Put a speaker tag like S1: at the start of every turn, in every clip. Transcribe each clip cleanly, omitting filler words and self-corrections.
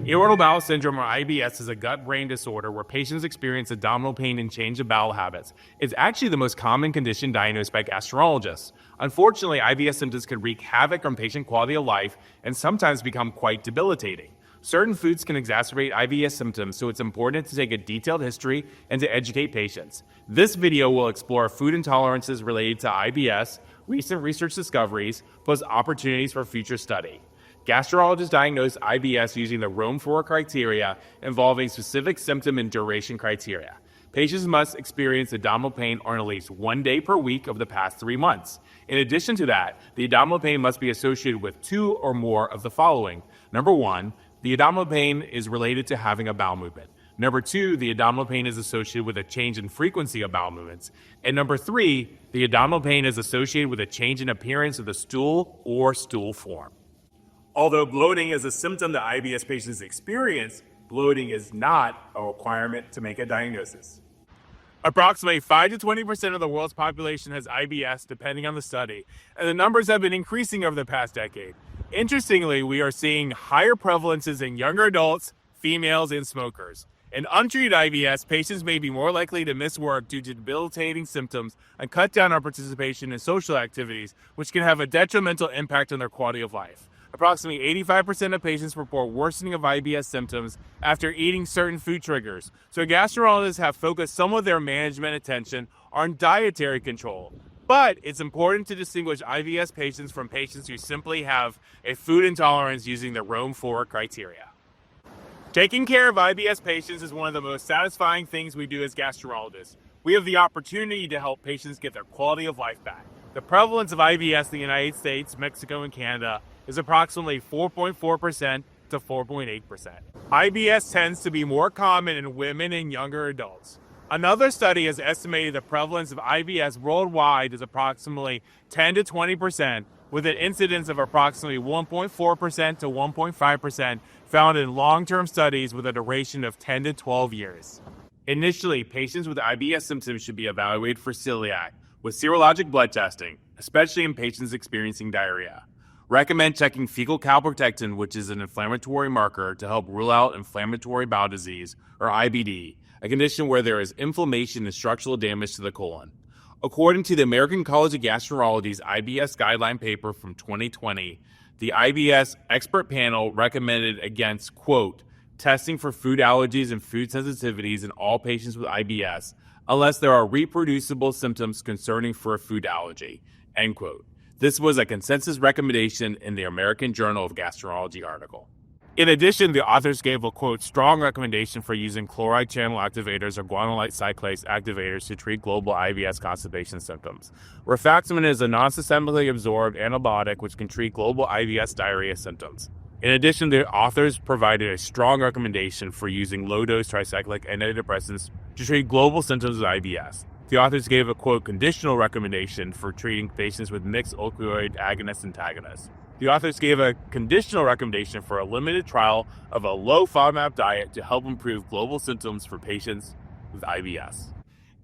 S1: Irritable bowel syndrome, or IBS, is a gut-brain disorder where patients experience abdominal pain and change of bowel habits. It's actually the most common condition diagnosed by gastroenterologists. Unfortunately, IBS symptoms can wreak havoc on patient quality of life and sometimes become quite debilitating. Certain foods can exacerbate IBS symptoms, so it's important to take a detailed history and to educate patients. This video will explore food intolerances related to IBS, recent research discoveries, plus opportunities for future study. Gastroenterologists diagnose IBS using the Rome 4 criteria involving specific symptom and duration criteria. Patients must experience abdominal pain on at least 1 day per week of the past 3 months. In addition to that, the abdominal pain must be associated with 2 or more of the following. Number 1, the abdominal pain is related to having a bowel movement. Number 2, the abdominal pain is associated with a change in frequency of bowel movements. And number 3, the abdominal pain is associated with a change in appearance of the stool or stool form. Although bloating is a symptom that IBS patients experience, bloating is not a requirement to make a diagnosis. Approximately 5 to 20% of the world's population has IBS, depending on the study, and the numbers have been increasing over the past decade. Interestingly, we are seeing higher prevalences in younger adults, females, and smokers. In untreated IBS, patients may be more likely to miss work due to debilitating symptoms and cut down on participation in social activities, which can have a detrimental impact on their quality of life. Approximately 85% of patients report worsening of IBS symptoms after eating certain food triggers, so gastroenterologists have focused some of their management attention on dietary control. But it's important to distinguish IBS patients from patients who simply have a food intolerance using the Rome 4 criteria. Taking care of IBS patients is one of the most satisfying things we do as gastroenterologists. We have the opportunity to help patients get their quality of life back. The prevalence of IBS in the United States, Mexico, and Canada is approximately 4.4% to 4.8%. IBS tends to be more common in women and younger adults. Another study has estimated the prevalence of IBS worldwide is approximately 10 to 20%, with an incidence of approximately 1.4% to 1.5% found in long-term studies with a duration of 10 to 12 years. Initially, patients with IBS symptoms should be evaluated for celiac with serologic blood testing, especially in patients experiencing diarrhea. Recommend checking fecal calprotectin, which is an inflammatory marker, to help rule out inflammatory bowel disease, or IBD, a condition where there is inflammation and structural damage to the colon. According to the American College of Gastroenterology's IBS guideline paper from 2020, the IBS expert panel recommended against, quote, testing for food allergies and food sensitivities in all patients with IBS, unless there are reproducible symptoms concerning for a food allergy, end quote. This was a consensus recommendation in the American Journal of Gastroenterology article. In addition, the authors gave a, quote, strong recommendation for using chloride channel activators or guanylate cyclase activators to treat global IBS constipation symptoms. Rifaximin is a non-systemically absorbed antibiotic which can treat global IBS diarrhea symptoms. In addition, the authors provided a strong recommendation for using low-dose tricyclic antidepressants to treat global symptoms of IBS. The authors gave a, quote, conditional recommendation for treating patients with mixed opioid agonist-antagonist. The authors gave a conditional recommendation for a limited trial of a low-FODMAP diet to help improve global symptoms for patients with IBS.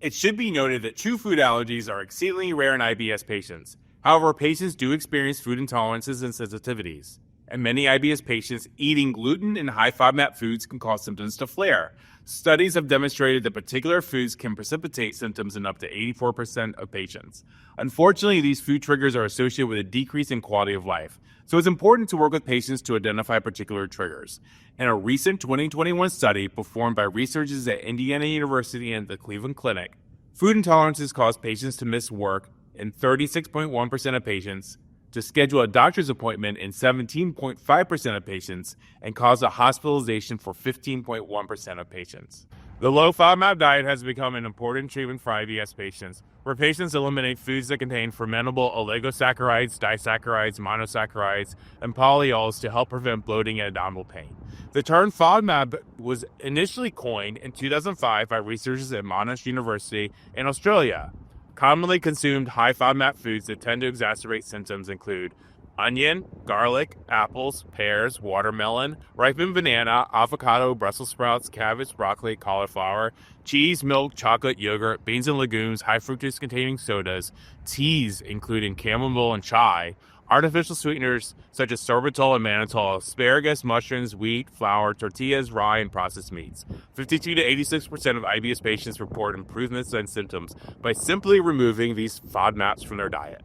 S1: It should be noted that true food allergies are exceedingly rare in IBS patients. However, patients do experience food intolerances and sensitivities. In many IBS patients, eating gluten and high FODMAP foods can cause symptoms to flare. Studies have demonstrated that particular foods can precipitate symptoms in up to 84% of patients. Unfortunately, these food triggers are associated with a decrease in quality of life, so it's important to work with patients to identify particular triggers. In a recent 2021 study performed by researchers at Indiana University and the Cleveland Clinic, food intolerances cause patients to miss work in 36.1% of patients, to schedule a doctor's appointment in 17.5% of patients, and cause a hospitalization for 15.1% of patients. The low-FODMAP diet has become an important treatment for IBS patients, where patients eliminate foods that contain fermentable oligosaccharides, disaccharides, monosaccharides, and polyols to help prevent bloating and abdominal pain. The term FODMAP was initially coined in 2005 by researchers at Monash University in Australia. Commonly consumed high FODMAP foods that tend to exacerbate symptoms include onion, garlic, apples, pears, watermelon, ripened banana, avocado, Brussels sprouts, cabbage, broccoli, cauliflower, cheese, milk, chocolate, yogurt, beans and legumes, high fructose containing sodas, teas including chamomile and chai, Artificial sweeteners such as sorbitol and mannitol, asparagus, mushrooms, wheat, flour, tortillas, rye, and processed meats. 52 to 86% of IBS patients report improvements in symptoms by simply removing these FODMAPs from their diet.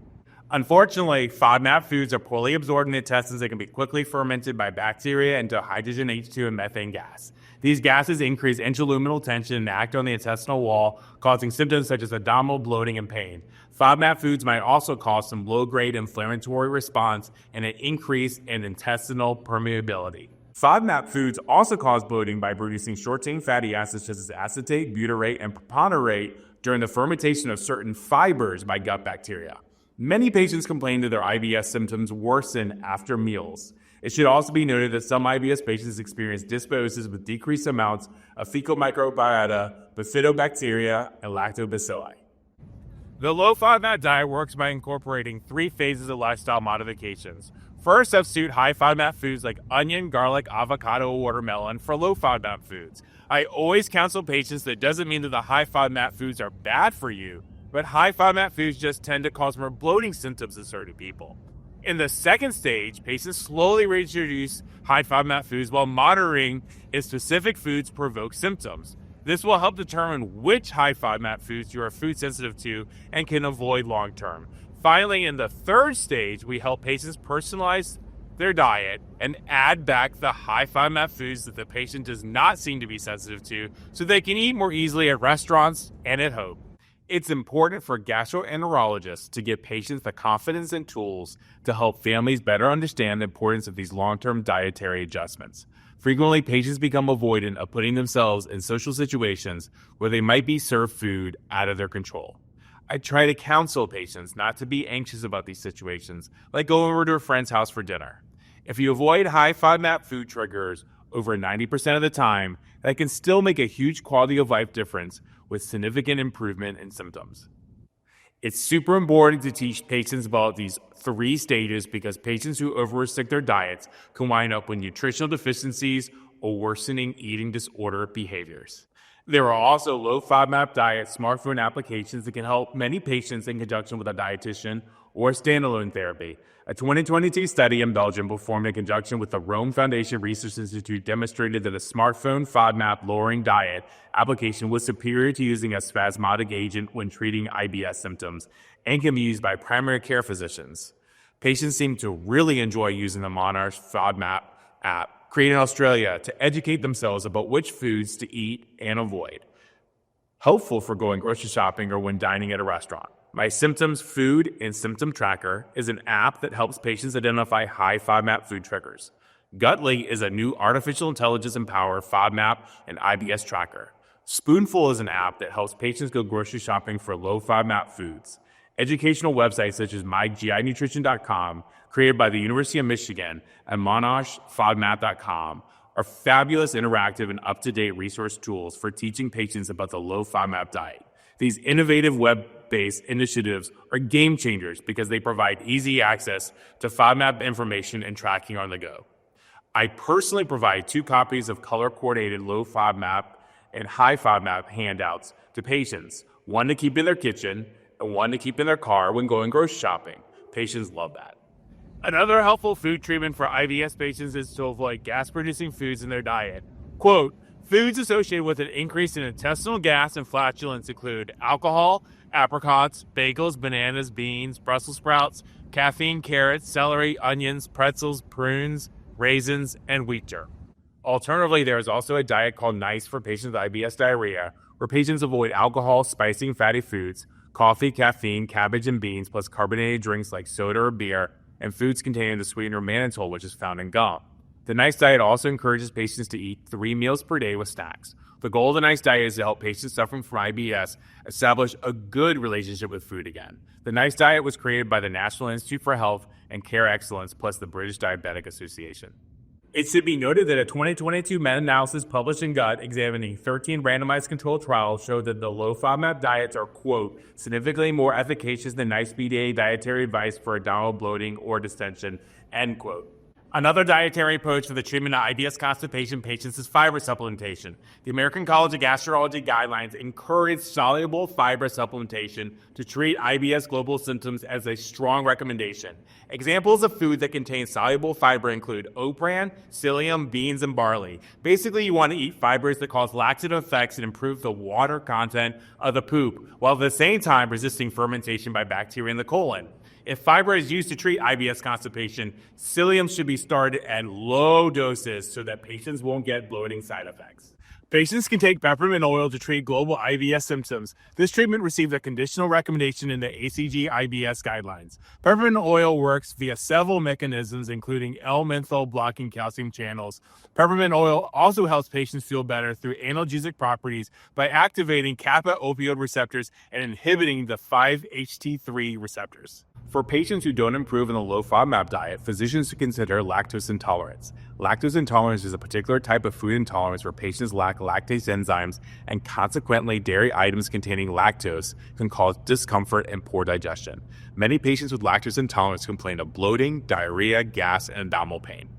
S1: Unfortunately, FODMAP foods are poorly absorbed in the intestines and can be quickly fermented by bacteria into hydrogen H2 and methane gas. These gases increase intraluminal tension and act on the intestinal wall, causing symptoms such as abdominal bloating and pain. FODMAP foods might also cause some low-grade inflammatory response and an increase in intestinal permeability. FODMAP foods also cause bloating by producing short-chain fatty acids such as acetate, butyrate, and propionate during the fermentation of certain fibers by gut bacteria. Many patients complain that their IBS symptoms worsen after meals. It should also be noted that some IBS patients experience dysbiosis with decreased amounts of fecal microbiota, bifidobacteria, and lactobacilli. The low FODMAP diet works by incorporating 3 phases of lifestyle modifications. First, substitute high FODMAP foods like onion, garlic, avocado, or watermelon for low FODMAP foods. I always counsel patients that it doesn't mean that the high FODMAP foods are bad for you, but high FODMAP foods just tend to cause more bloating symptoms in certain people. In the second stage, patients slowly reintroduce high FODMAP foods while monitoring if specific foods provoke symptoms. This will help determine which high FODMAP foods you are food sensitive to and can avoid long term. Finally, in the third stage, we help patients personalize their diet and add back the high FODMAP foods that the patient does not seem to be sensitive to so they can eat more easily at restaurants and at home. It's important for gastroenterologists to give patients the confidence and tools to help families better understand the importance of these long-term dietary adjustments. Frequently, patients become avoidant of putting themselves in social situations where they might be served food out of their control. I try to counsel patients not to be anxious about these situations, like going over to a friend's house for dinner. If you avoid high FODMAP food triggers over 90% of the time, that can still make a huge quality of life difference with significant improvement in symptoms. It's super important to teach patients about these 3 stages because patients who overrestrict their diets can wind up with nutritional deficiencies or worsening eating disorder behaviors. There are also low FODMAP diet smartphone applications that can help many patients in conjunction with a dietitian or standalone therapy. A 2022 study in Belgium performed in conjunction with the Rome Foundation Research Institute demonstrated that a smartphone FODMAP lowering diet application was superior to using a spasmodic agent when treating IBS symptoms and can be used by primary care physicians. Patients seem to really enjoy using the Monarch FODMAP app, created in Australia, to educate themselves about which foods to eat and avoid. Helpful for going grocery shopping or when dining at a restaurant. My Symptoms Food and Symptom Tracker is an app that helps patients identify high FODMAP food triggers. Gutly is a new artificial intelligence-empowered FODMAP and IBS tracker. Spoonful is an app that helps patients go grocery shopping for low FODMAP foods. Educational websites such as myginutrition.com, created by the University of Michigan, and monashfodmap.com are fabulous interactive and up-to-date resource tools for teaching patients about the low FODMAP diet. These innovative web-based initiatives are game changers because they provide easy access to FODMAP information and tracking on the go. I personally provide 2 copies of color-coordinated low FODMAP and high FODMAP handouts to patients, one to keep in their kitchen and one to keep in their car when going grocery shopping. Patients love that. Another helpful food treatment for IBS patients is to avoid gas-producing foods in their diet. Quote, foods associated with an increase in intestinal gas and flatulence include alcohol, apricots, bagels, bananas, beans, Brussels sprouts, caffeine, carrots, celery, onions, pretzels, prunes, raisins, and wheat germ. Alternatively, there is also a diet called NICE for patients with IBS diarrhea, where patients avoid alcohol, spicy and fatty foods, coffee, caffeine, cabbage, and beans, plus carbonated drinks like soda or beer, and foods containing the sweetener mannitol, which is found in gum. The NICE diet also encourages patients to eat 3 meals per day with snacks. The goal of the NICE diet is to help patients suffering from IBS establish a good relationship with food again. The NICE diet was created by the National Institute for Health and Care Excellence plus the British Diabetic Association. It should be noted that a 2022 meta-analysis published in Gut examining 13 randomized controlled trials showed that the low FODMAP diets are, quote, significantly more efficacious than NICE BDA dietary advice for abdominal bloating or distension, end quote. Another dietary approach for the treatment of IBS constipation patients is fiber supplementation. The American College of Gastroenterology guidelines encourage soluble fiber supplementation to treat IBS global symptoms as a strong recommendation. Examples of food that contain soluble fiber include oat bran, psyllium, beans, and barley. Basically, you want to eat fibers that cause laxative effects and improve the water content of the poop, while at the same time resisting fermentation by bacteria in the colon. If fiber is used to treat IBS constipation, psyllium should be started at low doses so that patients won't get bloating side effects. Patients can take peppermint oil to treat global IBS symptoms. This treatment received a conditional recommendation in the ACG IBS guidelines. Peppermint oil works via several mechanisms, including L-menthol blocking calcium channels. Peppermint oil also helps patients feel better through analgesic properties by activating kappa opioid receptors and inhibiting the 5-HT3 receptors. For patients who don't improve in the low-FODMAP diet, physicians should consider lactose intolerance. Lactose intolerance is a particular type of food intolerance where patients lack lactase enzymes, and consequently, dairy items containing lactose can cause discomfort and poor digestion. Many patients with lactose intolerance complain of bloating, diarrhea, gas, and abdominal pain.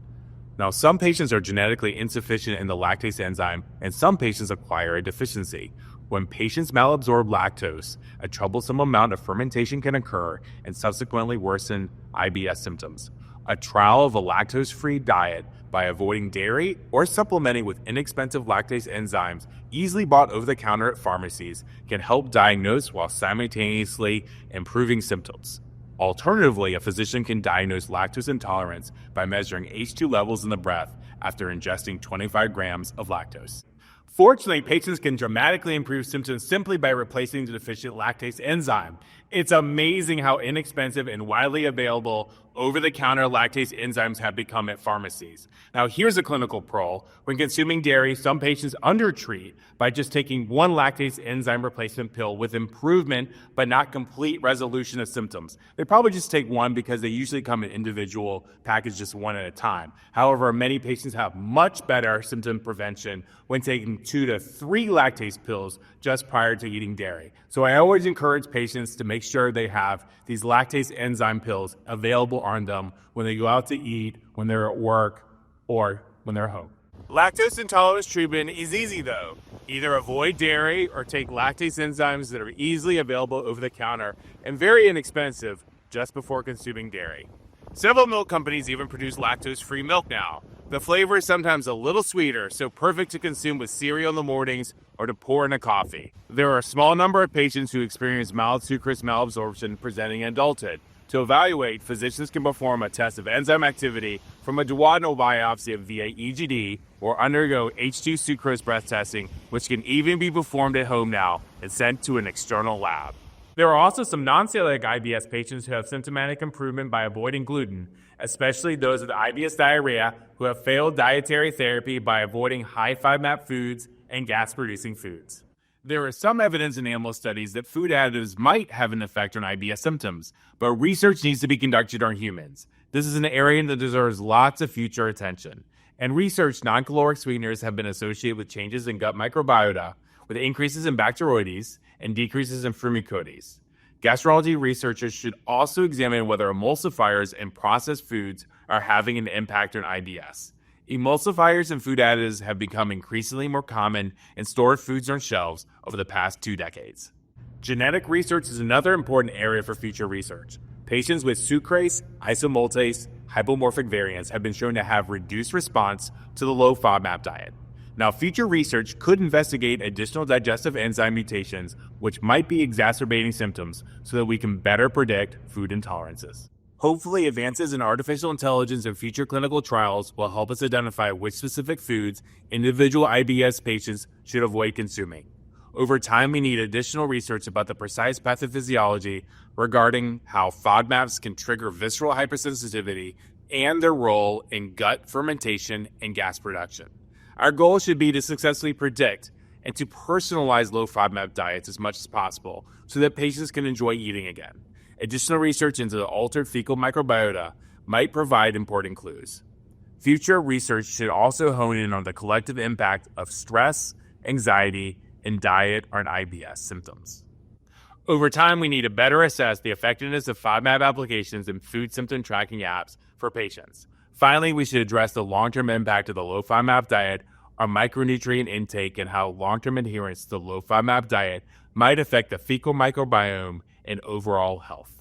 S1: Now, some patients are genetically insufficient in the lactase enzyme, and some patients acquire a deficiency. When patients malabsorb lactose, a troublesome amount of fermentation can occur and subsequently worsen IBS symptoms. A trial of a lactose-free diet by avoiding dairy or supplementing with inexpensive lactase enzymes easily bought over the counter at pharmacies can help diagnose while simultaneously improving symptoms. Alternatively, a physician can diagnose lactose intolerance by measuring H2 levels in the breath after ingesting 25 grams of lactose. Fortunately, patients can dramatically improve symptoms simply by replacing the deficient lactase enzyme. It's amazing how inexpensive and widely available over-the-counter lactase enzymes have become at pharmacies. Now, here's a clinical pro. When consuming dairy, some patients undertreat by just taking one lactase enzyme replacement pill with improvement but not complete resolution of symptoms. They probably just take one because they usually come in individual packages, just one at a time. However, many patients have much better symptom prevention when taking 2 to 3 lactase pills just prior to eating dairy. So I always encourage patients to make sure they have these lactase enzyme pills available on them when they go out to eat, when they're at work, or when they're home. Lactose intolerance treatment is easy though. Either avoid dairy or take lactase enzymes that are easily available over the counter and very inexpensive just before consuming dairy. Several milk companies even produce lactose-free milk now. The flavor is sometimes a little sweeter, so perfect to consume with cereal in the mornings or to pour in a coffee. There are a small number of patients who experience mild sucrose malabsorption presenting in adulthood. To evaluate, physicians can perform a test of enzyme activity from a duodenal biopsy via EGD or undergo H2 sucrose breath testing, which can even be performed at home now and sent to an external lab. There are also some non-celiac IBS patients who have symptomatic improvement by avoiding gluten, especially those with IBS diarrhea who have failed dietary therapy by avoiding high FODMAP foods and gas-producing foods. There is some evidence in animal studies that food additives might have an effect on IBS symptoms, but research needs to be conducted on humans. This is an area that deserves lots of future attention. And research non-caloric sweeteners have been associated with changes in gut microbiota, with increases in Bacteroides and decreases in Firmicutes. Gastroenterology researchers should also examine whether emulsifiers in processed foods are having an impact on IBS. Emulsifiers and food additives have become increasingly more common in stored foods on shelves over the past 2 decades. Genetic research is another important area for future research. Patients with sucrase, isomaltase, hypomorphic variants have been shown to have reduced response to the low FODMAP diet. Now, future research could investigate additional digestive enzyme mutations which might be exacerbating symptoms so that we can better predict food intolerances. Hopefully, advances in artificial intelligence and future clinical trials will help us identify which specific foods individual IBS patients should avoid consuming. Over time, we need additional research about the precise pathophysiology regarding how FODMAPs can trigger visceral hypersensitivity and their role in gut fermentation and gas production. Our goal should be to successfully predict and to personalize low FODMAP diets as much as possible so that patients can enjoy eating again. Additional research into the altered fecal microbiota might provide important clues. Future research should also hone in on the collective impact of stress, anxiety, and diet on IBS symptoms. Over time, we need to better assess the effectiveness of FODMAP applications and food symptom tracking apps for patients. Finally, we should address the long-term impact of the low-FODMAP diet, our micronutrient intake, and how long-term adherence to the low-FODMAP diet might affect the fecal microbiome and overall health.